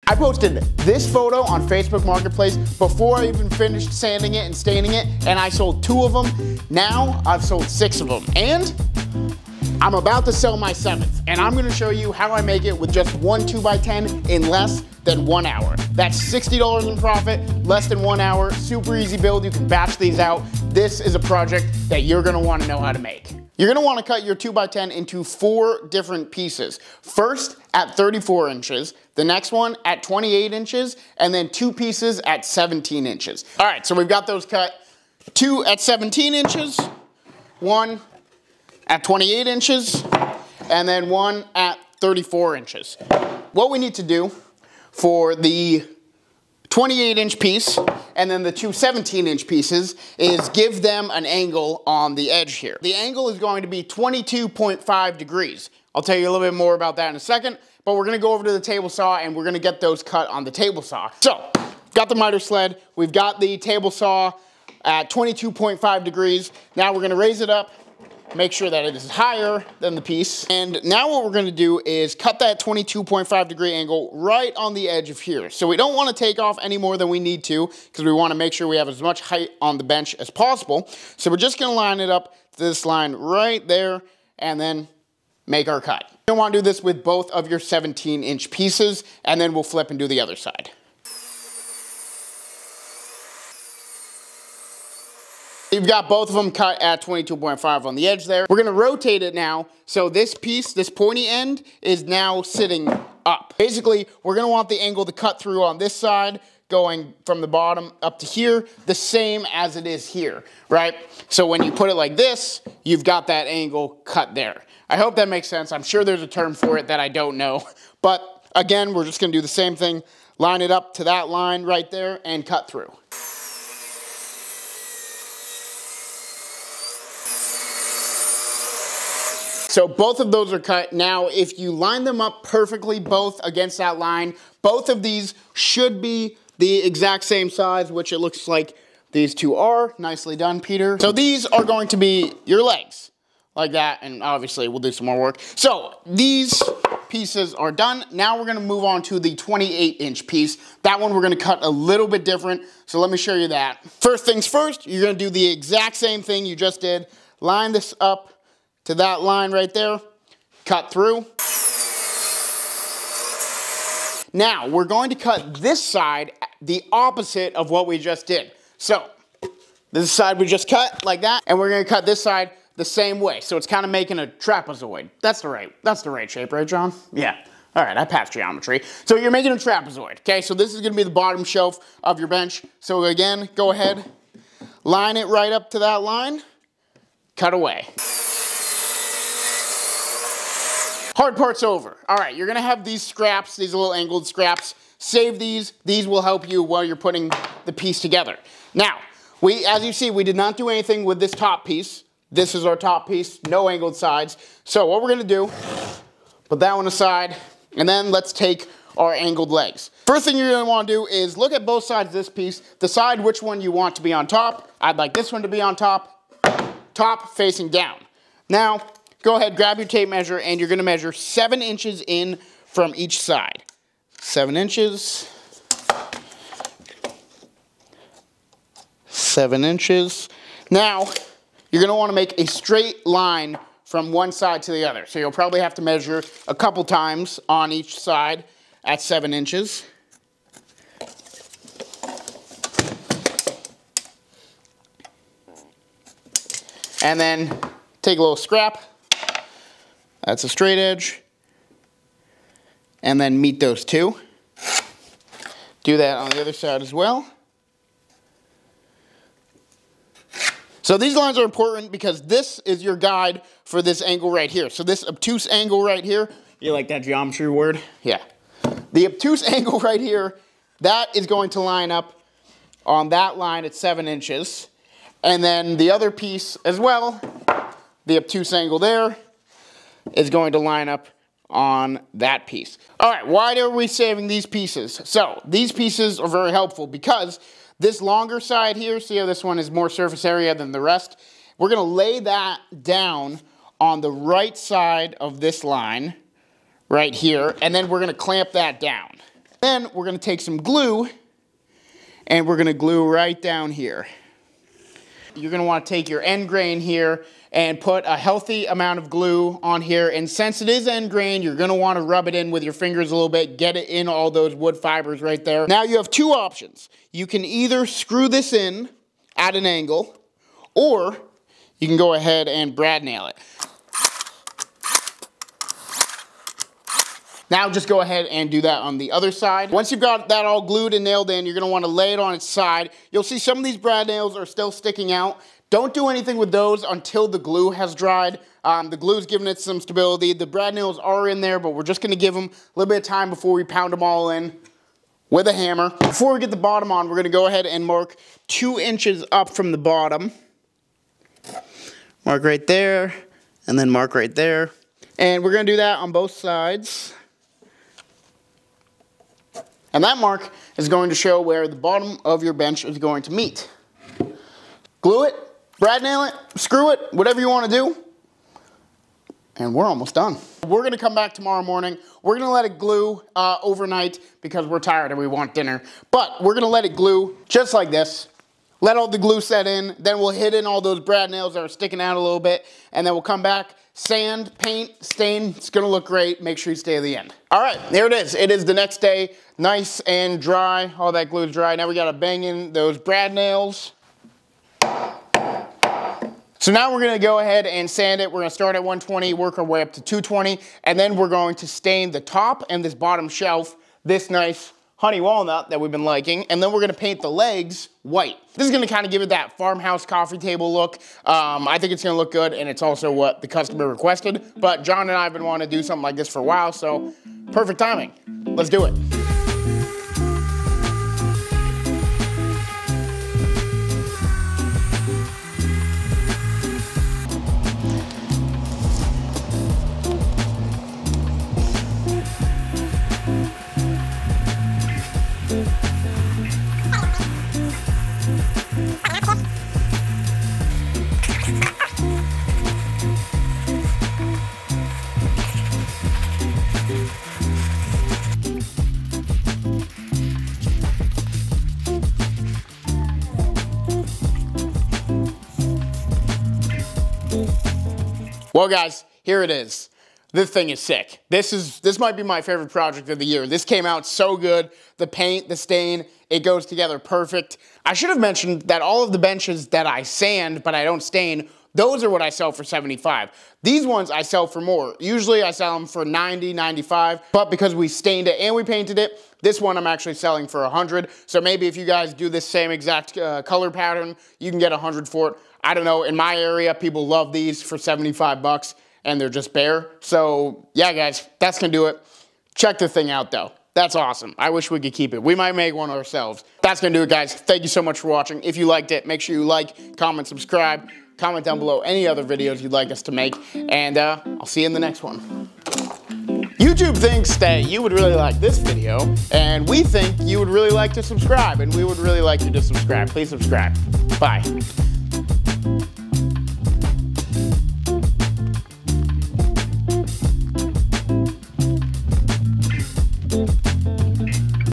I posted this photo on Facebook Marketplace before I even finished sanding it and staining it, and I sold 2 of them. Now I've sold 6 of them, and I'm about to sell my 7th, and I'm gonna show you how I make it with just one 2x10 in less than 1 hour. That's $60 in profit, less than 1 hour, super easy build. You can batch these out. This is a project that you're gonna wanna know how to make. You're gonna wanna cut your 2x10 into 4 different pieces. First at 34 inches, the next one at 28 inches, and then 2 pieces at 17 inches. All right, so we've got those cut. 2 at 17 inches, 1 at 28 inches, and then 1 at 34 inches. What we need to do for the 28-inch piece and then the 2 17-inch pieces is give them an angle on the edge here. The angle is going to be 22.5 degrees. I'll tell you a little bit more about that in a second, but we're gonna go over to the table saw and we're gonna get those cut on the table saw. So, got the miter sled, we've got the table saw at 22.5 degrees. Now we're gonna raise it up, make sure that it is higher than the piece. And now what we're gonna do is cut that 22.5 degree angle right on the edge of here. So we don't wanna take off any more than we need to because we wanna make sure we have as much height on the bench as possible. So we're just gonna line it up to this line right there and then make our cut. You wanna do this with both of your 17-inch pieces, and then we'll flip and do the other side. You've got both of them cut at 22.5 on the edge there. We're gonna rotate it now, so this piece, this pointy end, is now sitting up. Basically, we're gonna want the angle to cut through on this side, going from the bottom up to here, the same as it is here, right? So when you put it like this, you've got that angle cut there. I hope that makes sense. I'm sure there's a term for it that I don't know. But again, we're just gonna do the same thing, line it up to that line right there and cut through. So both of those are cut. Now, if you line them up perfectly, both against that line, both of these should be the exact same size, which it looks like these two are. Nicely done, Peter. So these are going to be your legs, like that, and obviously we'll do some more work. So these pieces are done. Now we're gonna move on to the 28-inch piece. That one we're gonna cut a little bit different, so let me show you that. First things first, you're gonna do the exact same thing you just did. Line this up to that line right there, cut through. Now, we're going to cut this side the opposite of what we just did. So, this side we just cut like that, and we're gonna cut this side the same way. So it's kind of making a trapezoid. That's the right shape, right, John? Yeah. All right, I passed geometry. So you're making a trapezoid, okay? So this is gonna be the bottom shelf of your bench. So again, go ahead, line it right up to that line, cut away. Hard part's over. All right, you're gonna have these scraps, these little angled scraps. Save these. These will help you while you're putting the piece together. Now, as you see, we did not do anything with this top piece. This is our top piece, no angled sides. So what we're gonna do, put that one aside, and then let's take our angled legs. First thing you're gonna wanna do is look at both sides of this piece, decide which one you want to be on top. I'd like this one to be on top, top facing down. Now, go ahead, grab your tape measure, and you're gonna measure 7 inches in from each side. 7 inches. 7 inches. Now, you're gonna wanna make a straight line from one side to the other. So you'll probably have to measure a couple times on each side at 7 inches. And then take a little scrap. That's a straight edge. And then meet those two. Do that on the other side as well. So these lines are important because this is your guide for this angle right here. So this obtuse angle right here, you like that geometry word? Yeah. The obtuse angle right here, that is going to line up on that line at 7 inches. And then the other piece as well, the obtuse angle there, is going to line up on that piece. All right, why are we saving these pieces? So these pieces are very helpful because this longer side here, see how this one is more surface area than the rest? We're gonna lay that down on the right side of this line, right here, and then we're gonna clamp that down. Then we're gonna take some glue and we're gonna glue right down here. You're gonna wanna take your end grain here and put a healthy amount of glue on here. And since it is end grain, you're gonna wanna rub it in with your fingers a little bit, get it in all those wood fibers right there. Now you have two options. You can either screw this in at an angle, or you can go ahead and brad nail it. Now just go ahead and do that on the other side. Once you've got that all glued and nailed in, you're gonna wanna lay it on its side. You'll see some of these brad nails are still sticking out. Don't do anything with those until the glue has dried. The glue's giving it some stability. The brad nails are in there, but we're just gonna give them a little bit of time before we pound them all in with a hammer. Before we get the bottom on, we're gonna go ahead and mark 2 inches up from the bottom. Mark right there, and then mark right there. And we're gonna do that on both sides. And that mark is going to show where the bottom of your bench is going to meet. Glue it, brad nail it, screw it, whatever you want to do. And we're almost done. We're gonna come back tomorrow morning. We're gonna let it glue overnight because we're tired and we want dinner. But we're gonna let it glue just like this. Let all the glue set in, then we'll hit in all those brad nails that are sticking out a little bit, and then we'll come back, sand, paint, stain. It's gonna look great. Make sure you stay to the end. All right, there it is. It is the next day, nice and dry. All that glue is dry. Now we gotta bang in those brad nails. So now we're gonna go ahead and sand it. We're gonna start at 120, work our way up to 220, and then we're going to stain the top and this bottom shelf this nice honey walnut that we've been liking, and then we're gonna paint the legs white. This is gonna kind of give it that farmhouse coffee table look. I think it's gonna look good, and it's also what the customer requested, but John and I have been wanting to do something like this for a while, so perfect timing. Let's do it. Well guys, here it is. This thing is sick. This might be my favorite project of the year. This came out so good. The paint, the stain, it goes together perfect. I should have mentioned that all of the benches that I sand but I don't stain, those are what I sell for $75. These ones I sell for more. Usually I sell them for $90, $95, but because we stained it and we painted it, this one I'm actually selling for $100. So maybe if you guys do this same exact color pattern, you can get $100 for it. I don't know, in my area, people love these for 75 bucks and they're just bare. So yeah, guys, that's gonna do it. Check the thing out though. That's awesome. I wish we could keep it. We might make one ourselves. That's gonna do it, guys. Thank you so much for watching. If you liked it, make sure you like, comment, subscribe. Comment down below any other videos you'd like us to make, and I'll see you in the next one. YouTube thinks that you would really like this video, and we think you would really like to subscribe, and we would really like you to subscribe. Please subscribe. Bye.